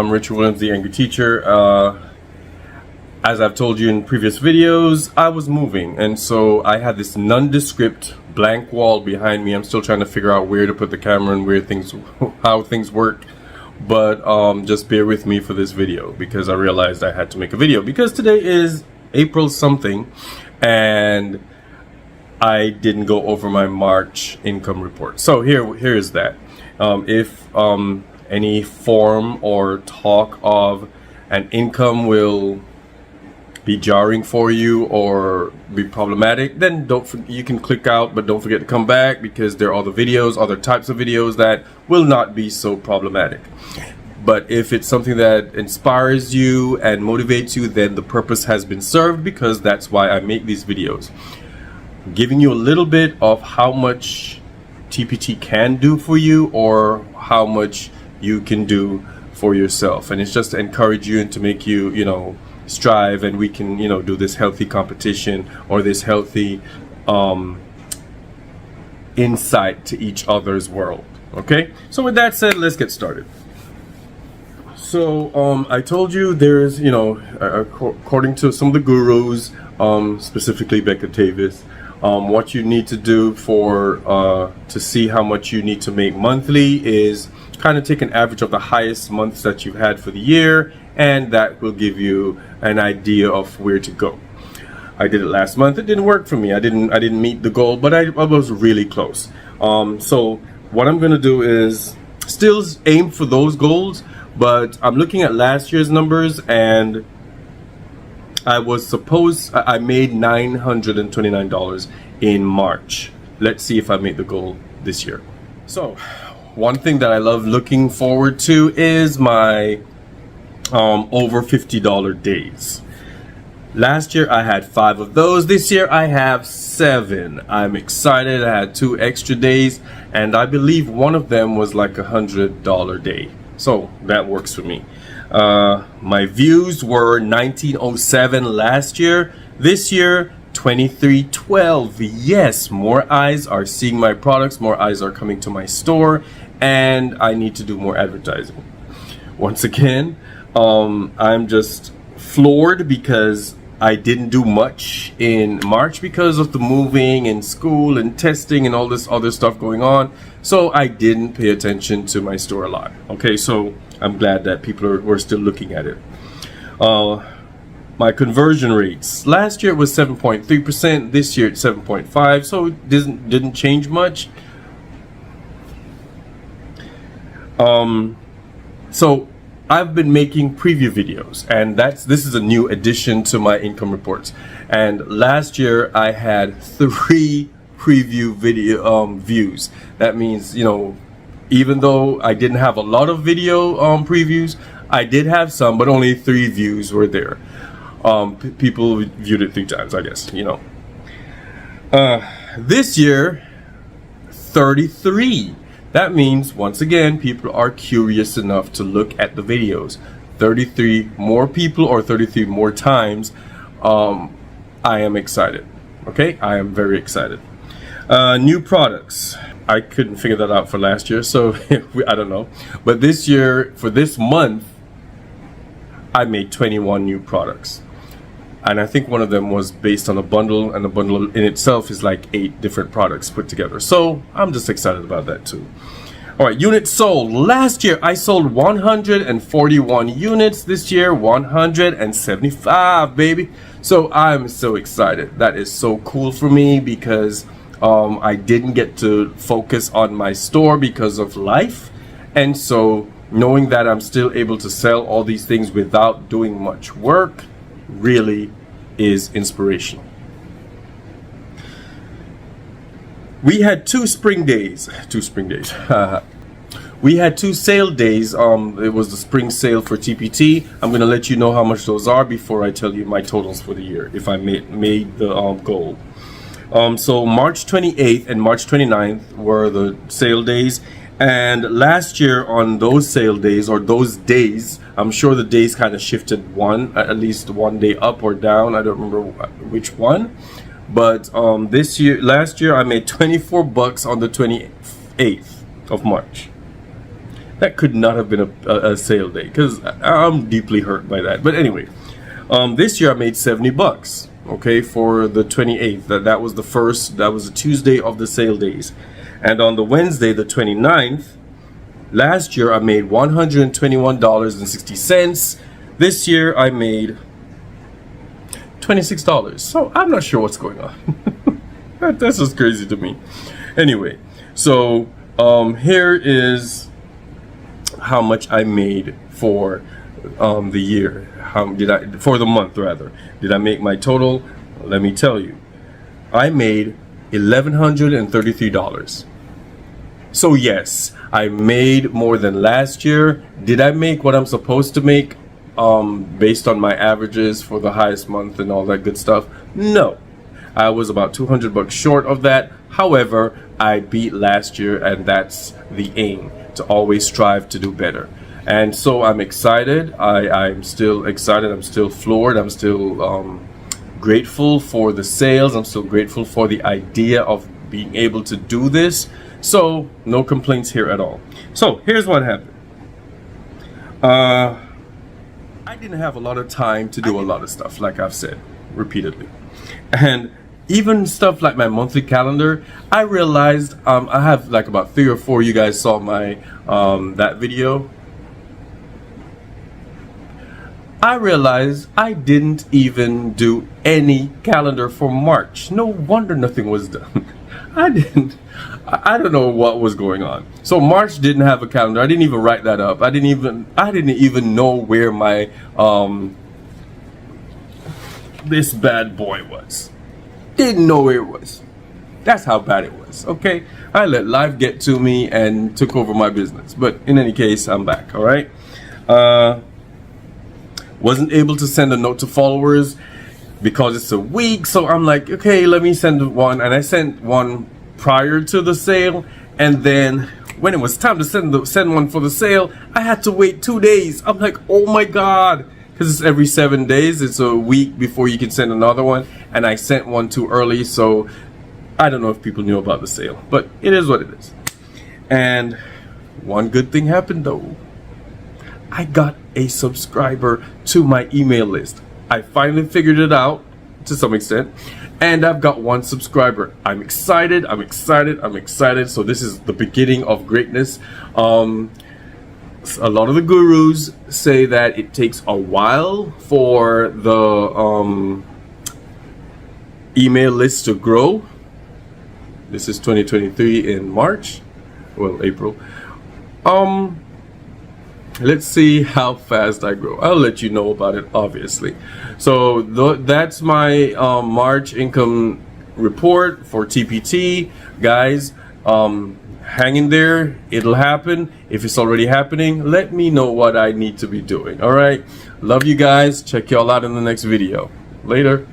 I'm Richard Williams, the Angry Teacher. As I've told you in previous videos, I was moving, and so I had this nondescript blank wall behind me. I'm still trying to figure out where to put the camera and how things work. But just bear with me for this video because I realized I had to make a video because today is April something, and I didn't go over my March income report. So here is that. If any form or talk of an income will be jarring for you or be problematic, then you can click out, but don't forget to come back because there are other types of videos that will not be so problematic. But if it's something that inspires you and motivates you, then the purpose has been served, because that's why I make these videos, giving you a little bit of how much TpT can do for you or how much you can do for yourself. And it's just to encourage you and to make you, strive, and we can, do this healthy competition or this healthy insight to each other's world. Okay, so with that said, let's get started. So I told you there's, according to some of the gurus, specifically Becca Davis, what you need to do to see how much you need to make monthly is kind of take an average of the highest months that you've had for the year, and that will give you an idea of where to go. I did it last month. It didn't work for me. I didn't meet the goal, but I was really close. So what I'm gonna do is still aim for those goals, but I'm looking at last year's numbers, and I made $929 in March. Let's see if I made the goal this year. So one thing that I love looking forward to is my over $50 days. Last year I had 5 of those. This year I have 7. I'm excited. I had 2 extra days, and I believe one of them was like $100 day. So that works for me. My views were 1907 last year. This year 2312. Yes, more eyes are seeing my products, more eyes are coming to my store, and I need to do more advertising. Once again, I'm just floored because I didn't do much in March because of the moving and school and testing and all this other stuff going on. So I didn't pay attention to my store a lot. Okay, so I'm glad that people were still looking at it. My conversion rates. Last year it was 7.3%. This year it's 7.5%. So it didn't change much. So I've been making preview videos, and this is a new addition to my income reports. And last year I had 3 preview video views. That means, even though I didn't have a lot of video previews, I did have some, but only 3 views were there. People viewed it 3 times, I guess, This year, 33. That means, once again, people are curious enough to look at the videos. 33 more people, or 33 more times. I am excited. Okay, I am very excited. New products. I couldn't figure that out for last year, so I don't know. But this year, for this month, I made 21 new products. And I think one of them was based on a bundle, and the bundle in itself is like 8 different products put together. So I'm just excited about that too. All right, units sold. Last year I sold 141 units. This year 175, baby. So I'm so excited. That is so cool for me because I didn't get to focus on my store because of life. And so knowing that I'm still able to sell all these things without doing much work really is inspirational. We had 2 spring days. We had 2 sale days. It was the spring sale for TpT. I'm gonna let you know how much those are before I tell you my totals for the year, if I made the goal. So March 28th and March 29th were the sale days. And last year on those sale days, or those days, I'm sure the days kind of shifted at least one day up or down. I don't remember which one. But last year I made $24 on the 28th of March. That could not have been a sale day, because I'm deeply hurt by that. But anyway, this year I made $70, okay, for the 28th. That was the Tuesday of the sale days. And on the Wednesday, the 29th, last year I made $121.60. This year I made $26. So I'm not sure what's going on. That's just crazy to me. Anyway, so here is how much I made for the year. For the month rather. Did I make my total? Let me tell you. I made $1,133. So yes, I made more than last year. Did I make what I'm supposed to make based on my averages for the highest month and all that good stuff? No. I was about $200 short of that. However, I beat last year, and that's the aim, to always strive to do better. And so I'm excited. I'm still excited. I'm still floored. I'm still grateful for the sales. I'm still grateful for the idea of being able to do this. So no complaints here at all. So here's what happened. I didn't have a lot of time to do a lot of stuff, like I've said repeatedly. And even stuff like my monthly calendar, I realized I have like about 3 or 4. You guys saw my that video. I realized I didn't even do any calendar for March. No wonder nothing was done. I don't know what was going on. So March didn't have a calendar. I didn't even write that up. I didn't even know where my this bad boy was. Didn't know where it was. That's how bad it was. Okay, I let life get to me and took over my business. But in any case, I'm back. All right. Wasn't able to send a note to followers because it's a week. So I'm like, okay, let me send one. And I sent one prior to the sale. And then when it was time to send one for the sale, I had to wait 2 days. I'm like, oh my God. Because it's every 7 days. It's a week before you can send another one. And I sent one too early. So I don't know if people knew about the sale. But it is what it is. And one good thing happened though. I got a subscriber to my email list. I finally figured it out to some extent, and I've got 1 subscriber. I'm excited. I'm excited. I'm excited. So this is the beginning of greatness. A lot of the gurus say that it takes a while for the email list to grow. This is 2023 in March, well, April. Let's see how fast I grow. I'll let you know about it, obviously. So that's my March income report for TpT. Guys, hang in there. It'll happen. If it's already happening, let me know what I need to be doing. All right. Love you guys. Check y'all out in the next video. Later.